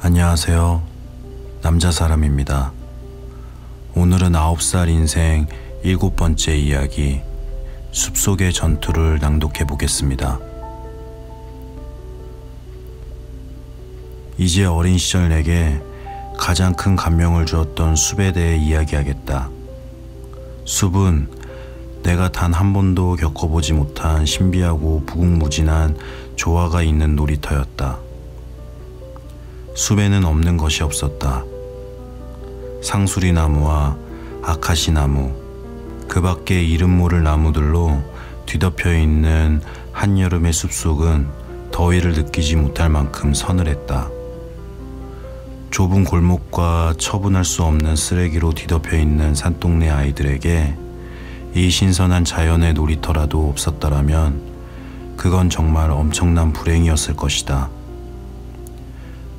안녕하세요. 남자 사람입니다. 오늘은 9살 인생 7번째 이야기, 숲속의 전투를 낭독해 보겠습니다. 이제 어린 시절 내게 가장 큰 감명을 주었던 숲에 대해 이야기하겠다. 숲은 내가 단 한 번도 겪어보지 못한 신비하고 무궁무진한 조화가 있는 놀이터였다. 숲에는 없는 것이 없었다. 상수리나무와 아카시나무, 그 밖에 이름 모를 나무들로 뒤덮여 있는 한여름의 숲속은 더위를 느끼지 못할 만큼 서늘했다. 좁은 골목과 처분할 수 없는 쓰레기로 뒤덮여 있는 산동네 아이들에게 이 신선한 자연의 놀이터라도 없었더라면 그건 정말 엄청난 불행이었을 것이다.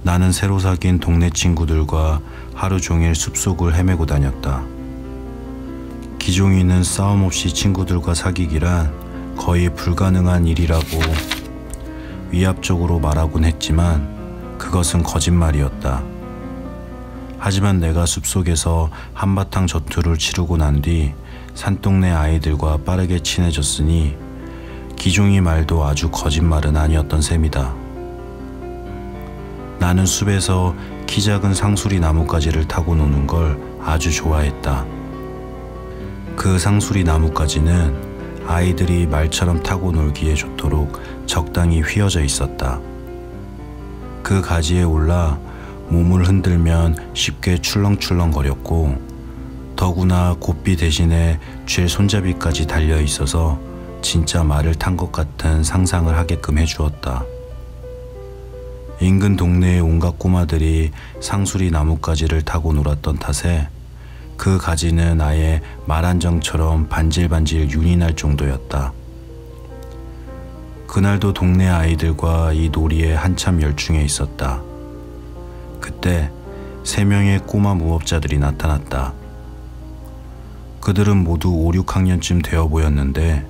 나는 새로 사귄 동네 친구들과 하루 종일 숲속을 헤매고 다녔다. 기종이는 싸움 없이 친구들과 사귀기란 거의 불가능한 일이라고 위압적으로 말하곤 했지만 그것은 거짓말이었다. 하지만 내가 숲속에서 한바탕 전투를 치르고 난 뒤 산동네 아이들과 빠르게 친해졌으니 기종이 말도 아주 거짓말은 아니었던 셈이다. 나는 숲에서 키 작은 상수리 나뭇가지를 타고 노는 걸 아주 좋아했다. 그 상수리 나뭇가지는 아이들이 말처럼 타고 놀기에 좋도록 적당히 휘어져 있었다. 그 가지에 올라 몸을 흔들면 쉽게 출렁출렁거렸고 더구나 고삐 대신에 쥘 손잡이까지 달려 있어서 진짜 말을 탄 것 같은 상상을 하게끔 해주었다. 인근 동네의 온갖 꼬마들이 상수리 나뭇가지를 타고 놀았던 탓에 그 가지는 아예 말한정처럼 반질반질 윤이 날 정도였다. 그날도 동네 아이들과 이 놀이에 한참 열중해 있었다. 그때 3명의 꼬마 무법자들이 나타났다. 그들은 모두 5, 6학년쯤 되어 보였는데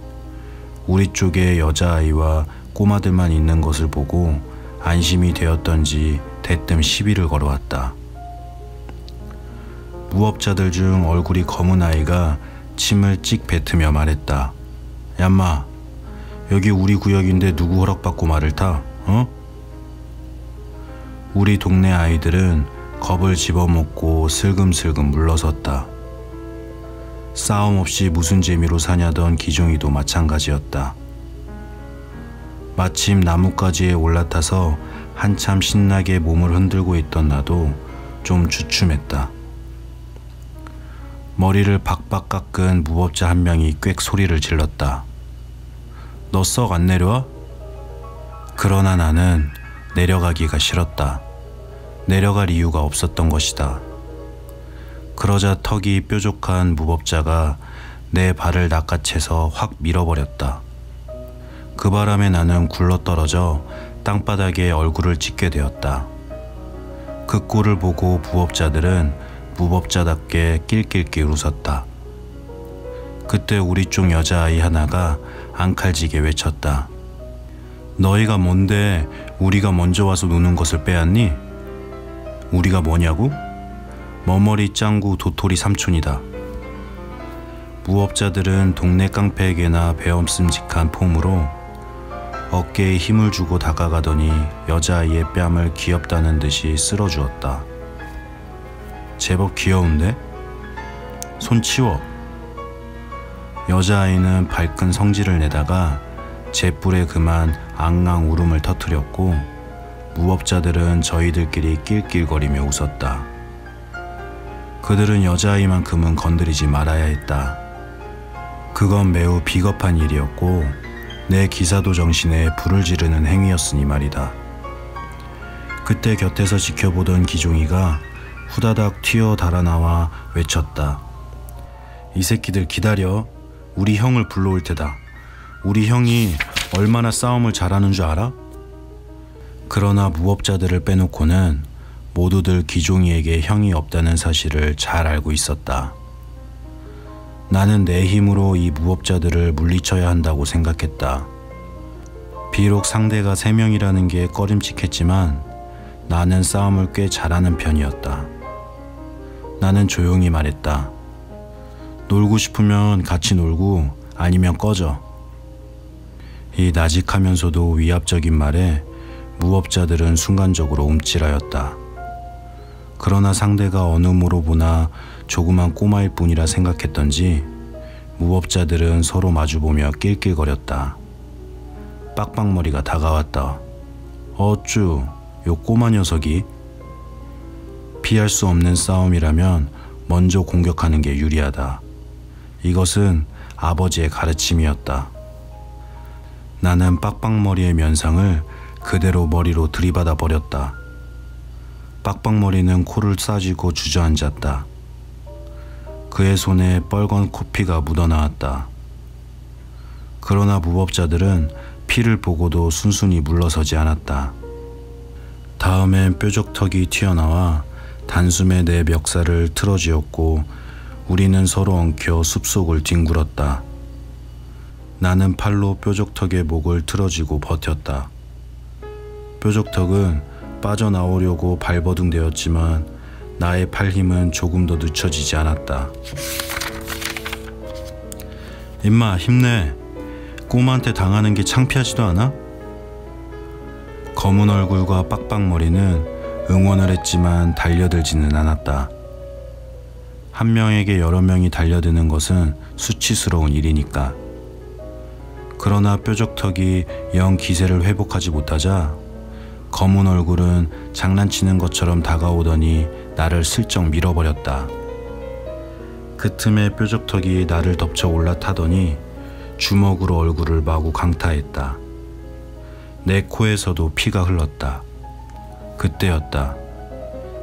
우리 쪽에 여자아이와 꼬마들만 있는 것을 보고 안심이 되었던지 대뜸 시비를 걸어왔다. 무법자들 중 얼굴이 검은 아이가 침을 찍 뱉으며 말했다. 얌마, 여기 우리 구역인데 누구 허락받고 말을 타? 어? 우리 동네 아이들은 겁을 집어먹고 슬금슬금 물러섰다. 싸움 없이 무슨 재미로 사냐던 기종이도 마찬가지였다. 마침 나뭇가지에 올라타서 한참 신나게 몸을 흔들고 있던 나도 좀 주춤했다. 머리를 박박 깎은 무법자 한 명이 꽥 소리를 질렀다. 너 썩 안 내려와? 그러나 나는 내려가기가 싫었다. 내려갈 이유가 없었던 것이다. 그러자 턱이 뾰족한 무법자가 내 발을 낚아채서 확 밀어버렸다. 그 바람에 나는 굴러떨어져 땅바닥에 얼굴을 찍게 되었다. 그 꼴을 보고 무법자들은 무법자답게 낄낄낄 웃었다. 그때 우리 쪽 여자아이 하나가 앙칼지게 외쳤다. 너희가 뭔데 우리가 먼저 와서 노는 것을 빼앗니? 우리가 뭐냐고? 머머리 짱구 도토리 삼촌이다. 무법자들은 동네 깡패에게나 배엄씀직한 폼으로 어깨에 힘을 주고 다가가더니 여자아이의 뺨을 귀엽다는 듯이 쓸어주었다. 제법 귀여운데? 손 치워. 여자아이는 발끈 성질을 내다가 잿불에 그만 앙앙 울음을 터뜨렸고 무법자들은 저희들끼리 낄낄거리며 웃었다. 그들은 여자아이만큼은 건드리지 말아야 했다. 그건 매우 비겁한 일이었고 내 기사도 정신에 불을 지르는 행위였으니 말이다. 그때 곁에서 지켜보던 기종이가 후다닥 튀어 달아나와 외쳤다. 이 새끼들 기다려. 우리 형을 불러올 테다. 우리 형이 얼마나 싸움을 잘하는 줄 알아? 그러나 무법자들을 빼놓고는 모두들 기종이에게 형이 없다는 사실을 잘 알고 있었다. 나는 내 힘으로 이 무법자들을 물리쳐야 한다고 생각했다. 비록 상대가 3명이라는 게 꺼림칙했지만 나는 싸움을 꽤 잘하는 편이었다. 나는 조용히 말했다. 놀고 싶으면 같이 놀고 아니면 꺼져. 이 나직하면서도 위압적인 말에 무법자들은 순간적으로 움찔하였다. 그러나 상대가 어느 모로 보나 조그만 꼬마일 뿐이라 생각했던지 무법자들은 서로 마주보며 낄낄거렸다. 빡빡머리가 다가왔다. 어쭈, 요 꼬마 녀석이. 피할 수 없는 싸움이라면 먼저 공격하는 게 유리하다. 이것은 아버지의 가르침이었다. 나는 빡빡머리의 면상을 그대로 머리로 들이받아 버렸다. 빡빡머리는 코를 싸쥐고 주저앉았다. 그의 손에 빨간 코피가 묻어나왔다. 그러나 무법자들은 피를 보고도 순순히 물러서지 않았다. 다음엔 뾰족턱이 튀어나와 단숨에 내 멱살을 틀어쥐었고 우리는 서로 엉켜 숲속을 뒹굴었다. 나는 팔로 뾰족턱의 목을 틀어쥐고 버텼다. 뾰족턱은 빠져나오려고 발버둥대었지만 나의 팔 힘은 조금도 늦춰지지 않았다. 임마 힘내. 꼬마한테 당하는 게 창피하지도 않아? 검은 얼굴과 빡빡머리는 응원을 했지만 달려들지는 않았다. 한 명에게 여러 명이 달려드는 것은 수치스러운 일이니까. 그러나 뾰족턱이 영 기세를 회복하지 못하자 검은 얼굴은 장난치는 것처럼 다가오더니 나를 슬쩍 밀어버렸다. 그 틈에 뾰족턱이 나를 덮쳐 올라타더니 주먹으로 얼굴을 마구 강타했다. 내 코에서도 피가 흘렀다. 그때였다.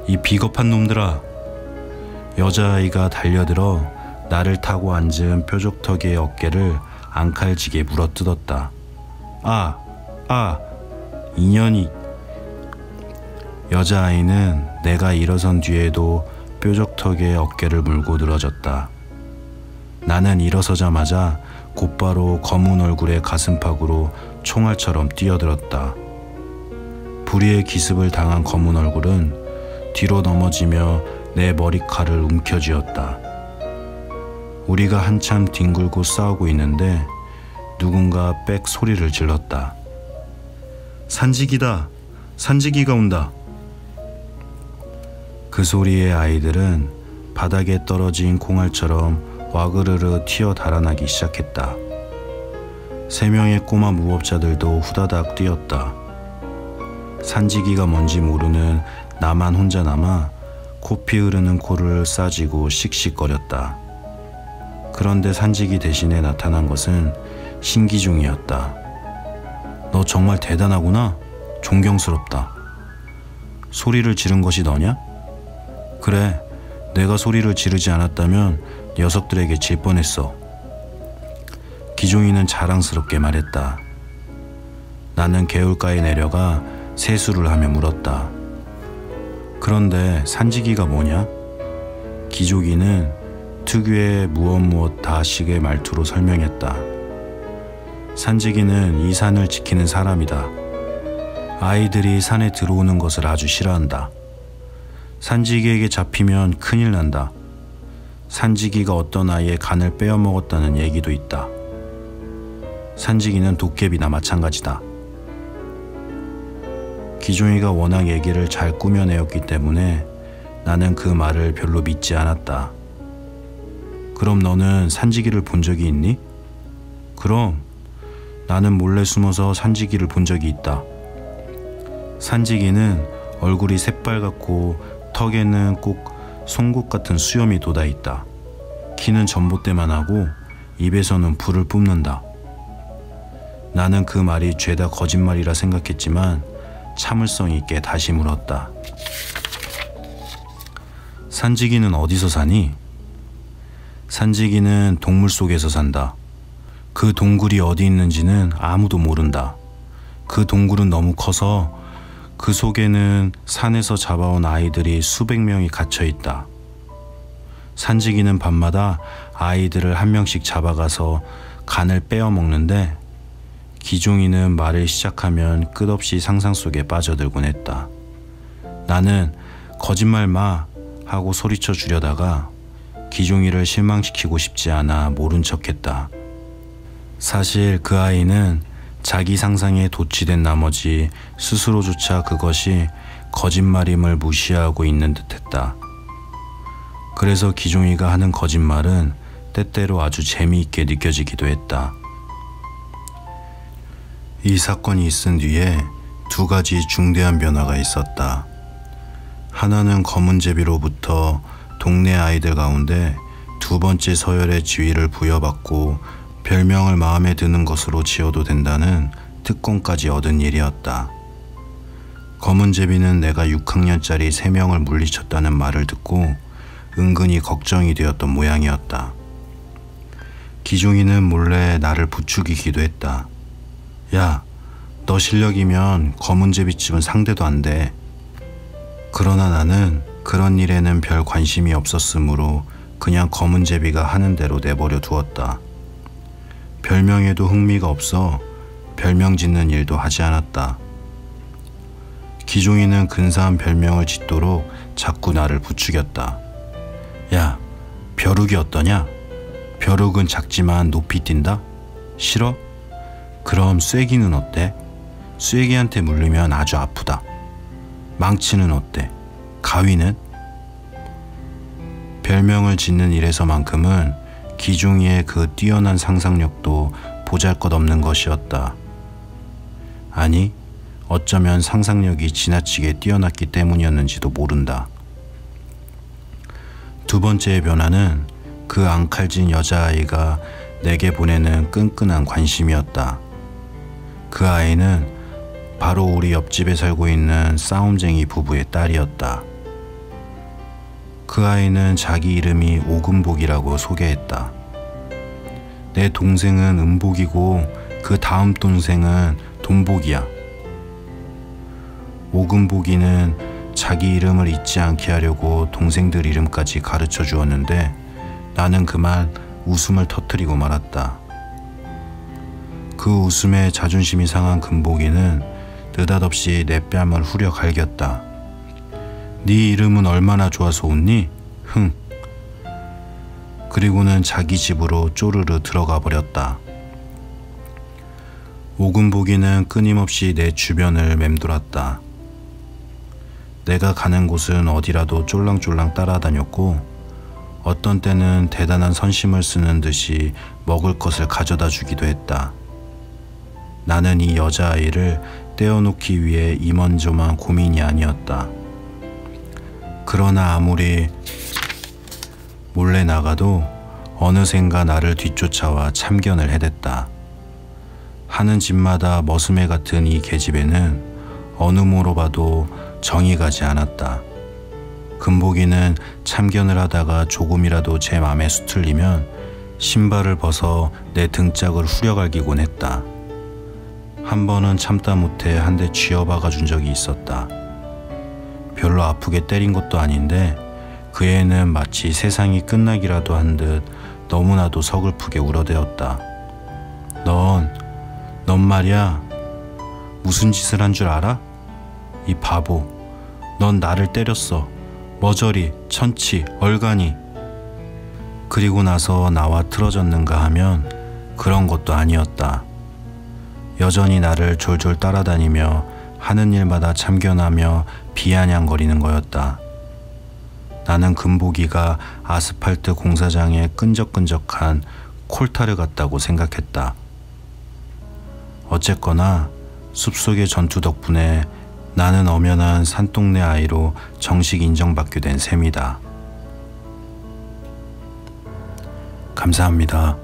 이 비겁한 놈들아. 여자아이가 달려들어 나를 타고 앉은 뾰족턱의 어깨를 앙칼지게 물어뜯었다. 인연이. 여자아이는 내가 일어선 뒤에도 뾰족턱의 어깨를 물고 늘어졌다. 나는 일어서자마자 곧바로 검은 얼굴의 가슴팍으로 총알처럼 뛰어들었다. 불의의 기습을 당한 검은 얼굴은 뒤로 넘어지며 내 머리칼을 움켜쥐었다. 우리가 한참 뒹굴고 싸우고 있는데 누군가 빽 소리를 질렀다. 산지기다! 산지기가 온다! 그 소리에 아이들은 바닥에 떨어진 콩알처럼 와그르르 튀어 달아나기 시작했다. 3명의 꼬마 무법자들도 후다닥 뛰었다. 산지기가 뭔지 모르는 나만 혼자 남아 코피 흐르는 코를 싸쥐고 씩씩거렸다. 그런데 산지기 대신에 나타난 것은 신기중이었다. 너 정말 대단하구나. 존경스럽다. 소리를 지른 것이 너냐? 그래, 내가 소리를 지르지 않았다면 녀석들에게 질 뻔했어. 기종이는 자랑스럽게 말했다. 나는 개울가에 내려가 세수를 하며 물었다. 그런데 산지기가 뭐냐? 기종이는 특유의 무엇 다식의 말투로 설명했다. 산지기는 이 산을 지키는 사람이다. 아이들이 산에 들어오는 것을 아주 싫어한다. 산지기에게 잡히면 큰일 난다. 산지기가 어떤 아이의 간을 빼어먹었다는 얘기도 있다. 산지기는 도깨비나 마찬가지다. 기종이가 워낙 얘기를 잘 꾸며내었기 때문에 나는 그 말을 별로 믿지 않았다. 그럼 너는 산지기를 본 적이 있니? 그럼 나는 몰래 숨어서 산지기를 본 적이 있다. 산지기는 얼굴이 새빨갛고 턱에는 꼭 송곳 같은 수염이 돋아있다. 키는 전봇대만 하고 입에서는 불을 뿜는다. 나는 그 말이 죄다 거짓말이라 생각했지만 참을성 있게 다시 물었다. 산지기는 어디서 사니? 산지기는 동물 속에서 산다. 그 동굴이 어디 있는지는 아무도 모른다. 그 동굴은 너무 커서 그 속에는 산에서 잡아온 아이들이 수백 명이 갇혀 있다. 산지기는 밤마다 아이들을 한 명씩 잡아가서 간을 빼어 먹는데 기종이는 말을 시작하면 끝없이 상상 속에 빠져들곤 했다. 나는 거짓말 마 하고 소리쳐 주려다가 기종이를 실망시키고 싶지 않아 모른 척했다. 사실 그 아이는 자기 상상에 도취된 나머지 스스로조차 그것이 거짓말임을 무시하고 있는 듯했다. 그래서 기종이가 하는 거짓말은 때때로 아주 재미있게 느껴지기도 했다. 이 사건이 있은 뒤에 두 가지 중대한 변화가 있었다. 하나는 검은제비로부터 동네 아이들 가운데 두 번째 서열의 지위를 부여받고 별명을 마음에 드는 것으로 지어도 된다는 특권까지 얻은 일이었다. 검은제비는 내가 6학년짜리 3명을 물리쳤다는 말을 듣고 은근히 걱정이 되었던 모양이었다. 기종이는 몰래 나를 부추기기도 했다. 야, 너 실력이면 검은제비집은 상대도 안 돼. 그러나 나는 그런 일에는 별 관심이 없었으므로 그냥 검은제비가 하는 대로 내버려 두었다. 별명에도 흥미가 없어 별명 짓는 일도 하지 않았다. 기종이는 근사한 별명을 짓도록 자꾸 나를 부추겼다. 야, 벼룩이 어떠냐? 벼룩은 작지만 높이 뛴다? 싫어? 그럼 쐐기는 어때? 쐐기한테 물리면 아주 아프다. 망치는 어때? 가위는? 별명을 짓는 일에서만큼은 기종이의 그 뛰어난 상상력도 보잘것없는 것이었다. 아니, 어쩌면 상상력이 지나치게 뛰어났기 때문이었는지도 모른다. 두 번째의 변화는 그 앙칼진 여자아이가 내게 보내는 끈끈한 관심이었다. 그 아이는 바로 우리 옆집에 살고 있는 싸움쟁이 부부의 딸이었다. 그 아이는 자기 이름이 오금복이라고 소개했다. 내 동생은 은복이고 그 다음 동생은 돈복이야. 오금복이는 자기 이름을 잊지 않게 하려고 동생들 이름까지 가르쳐 주었는데 나는 그만 웃음을 터뜨리고 말았다. 그 웃음에 자존심이 상한 금복이는 느닷없이 내 뺨을 후려 갈겼다. 네 이름은 얼마나 좋아서 웃니? 흥. 그리고는 자기 집으로 쪼르르 들어가 버렸다. 오금복이는 끊임없이 내 주변을 맴돌았다. 내가 가는 곳은 어디라도 쫄랑쫄랑 따라다녔고 어떤 때는 대단한 선심을 쓰는 듯이 먹을 것을 가져다 주기도 했다. 나는 이 여자아이를 떼어놓기 위해 이만저만 고민이 아니었다. 그러나 아무리 몰래 나가도 어느샌가 나를 뒤쫓아와 참견을 해댔다. 하는 집마다 머슴애 같은 이 계집애는 어느 모로 봐도 정이 가지 않았다. 금복이는 참견을 하다가 조금이라도 제 맘에 수틀리면 신발을 벗어 내 등짝을 후려갈기곤 했다. 한 번은 참다 못해 한 대 쥐어박아 준 적이 있었다. 별로 아프게 때린 것도 아닌데 그 애는 마치 세상이 끝나기라도 한 듯 너무나도 서글프게 울어대었다. 넌 말이야 무슨 짓을 한 줄 알아? 이 바보, 넌 나를 때렸어. 머저리, 천치, 얼간이. 그리고 나서 나와 틀어졌는가 하면 그런 것도 아니었다. 여전히 나를 졸졸 따라다니며 하는 일마다 참견하며 비아냥거리는 거였다. 나는 금복이가 아스팔트 공사장에 끈적끈적한 콜타르 같다고 생각했다. 어쨌거나 숲속의 전투 덕분에 나는 엄연한 산동네 아이로 정식 인정받게 된 셈이다. 감사합니다.